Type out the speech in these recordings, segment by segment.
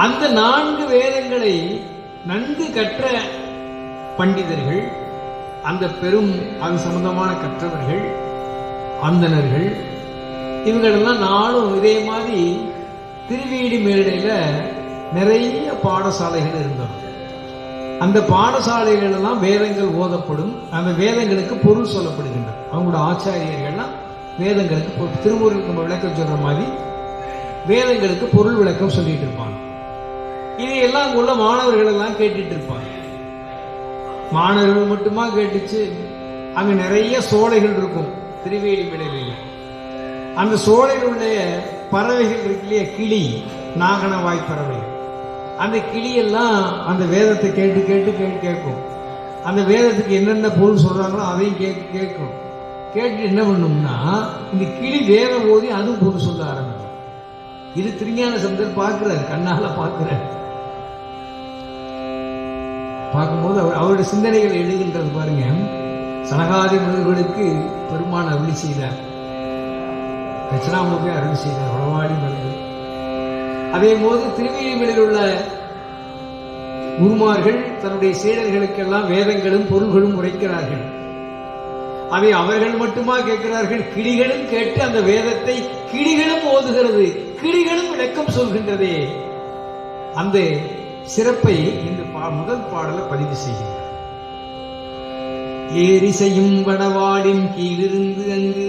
அந்த 4 வேதங்களை நன்கு கற்ற பண்டிதர்கள், அந்த பெரும் அது சம்பந்தமான கற்றவர்கள், அந்தணர்கள், இவங்களெல்லாம் நாளும் இதே மாதிரி திருவேடி மேடையில நிறைய பாடசாலைகள் இருந்தது. அந்த பாடசாலைகள் எல்லாம் வேதங்கள் ஓதப்படும். அந்த வேதங்களுக்கு பொருள் சொல்லப்படுகின்றது. அவங்களோட ஆச்சாரியர்கள்லாம் வேதங்களுக்கு திருமுறைக்கு விளக்கம் சொல்ற மாதிரி வேதங்களுக்கு பொருள் விளக்கம் சொல்லிட்டு இருப்பாங்க. இதையெல்லாம் உள்ள மாணவர்கள் எல்லாம் கேட்டுட்டு இருப்பாங்க. மாணவர்கள் மட்டுமா கேட்டுச்சு? அங்க நிறைய சோலைகள் இருக்கும் திருவேலி மேடையில. அந்த சோலைகளுடைய பறவைகள் இருக்கு இல்லையா, கிளி, நாகனவாய் பறவை, அந்த கிளியெல்லாம் அந்த வேதத்தை கேட்டு கேட்டு கேட்டு கேட்கும். அந்த வேதத்துக்கு என்னென்ன பொருள் சொல்றாங்களோ அதையும் கேட்கும். கேட்டு என்ன பண்ணும்னா, இந்த கிளி வேதம் ஓதி அதுவும் பொருள் சொல்ல ஆரம்பிக்கும். இது திருஞான சம்பந்தர் பார்க்கிறார், கண்ணால பார்க்கிறார். பார்க்கும்போது அவருடைய சிந்தனைகள் எழுகின்றது பாருங்க. சனகாதி முனிவர்களுக்கு பெருமான் அருளி செய்தார், தட்சிணாமூர்த்தி அருளி செய்தார், வடவாடி மனிதர். அதே போது திருவேலிமலையில் உள்ள குருமார்கள் தன்னுடைய சீடர்களுக்கெல்லாம் வேதங்களும் பொருள்களும் உரைக்கிறார்கள். அதை அவர்கள் மட்டுமா கேட்கிறார்கள், கிளிகளும் கேட்டு அந்த வேதத்தை கிளிகளும் ஓதுகிறது, கிளிகளும் விளக்கம் சொல்கின்றதே. அந்த சிறப்பை இந்த முதல் பாடல பதிவு செய்கிறார். ஏரிசையும் வடவாடின் கீழிருந்து அங்கு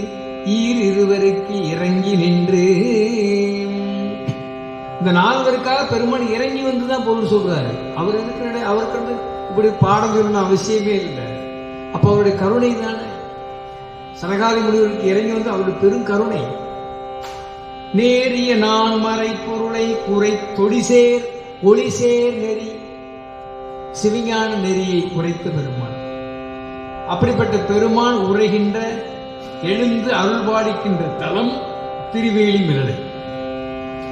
இருவருக்கு இறங்கி நின்று, இந்த 4 பெருமான் இறங்கி வந்துதான் பொருள் சொல்றாரு. அவர் அவருக்கு இப்படி பாடம் சொல்லணும் அவசியமே இல்லை. அப்ப அவருடைய கருணை தானே. சனகாதி முனிவருக்கு இறங்கி வந்து அவருடைய பெரும் கருணை. நேரிய நான் மறை பொருளை குறை தொடிசேர் ஒளிசேர் நெறி, சிவஞான நெறியை குறைத்த பெருமான். அப்படிப்பட்ட பெருமான் உரைகின்ற எழுந்து அருள்பாடிக்கின்ற தலம் திருவேலி மிரடை.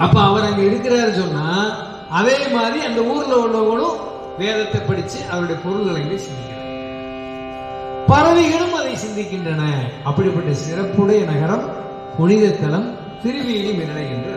அப்ப அவர் அங்க இருக்கிறாரு சொன்னா, அதே மாதிரி அந்த ஊர்ல உள்ளவங்களும் வேதத்தை படிச்சு அவருடைய பொருள்களை சிந்திக்கிறார். பறவைகளும் அதை சிந்திக்கின்றன. அப்படிப்பட்ட சிறப்புடைய நகரம், புனித தலம் திருவேலி மிரடை என்று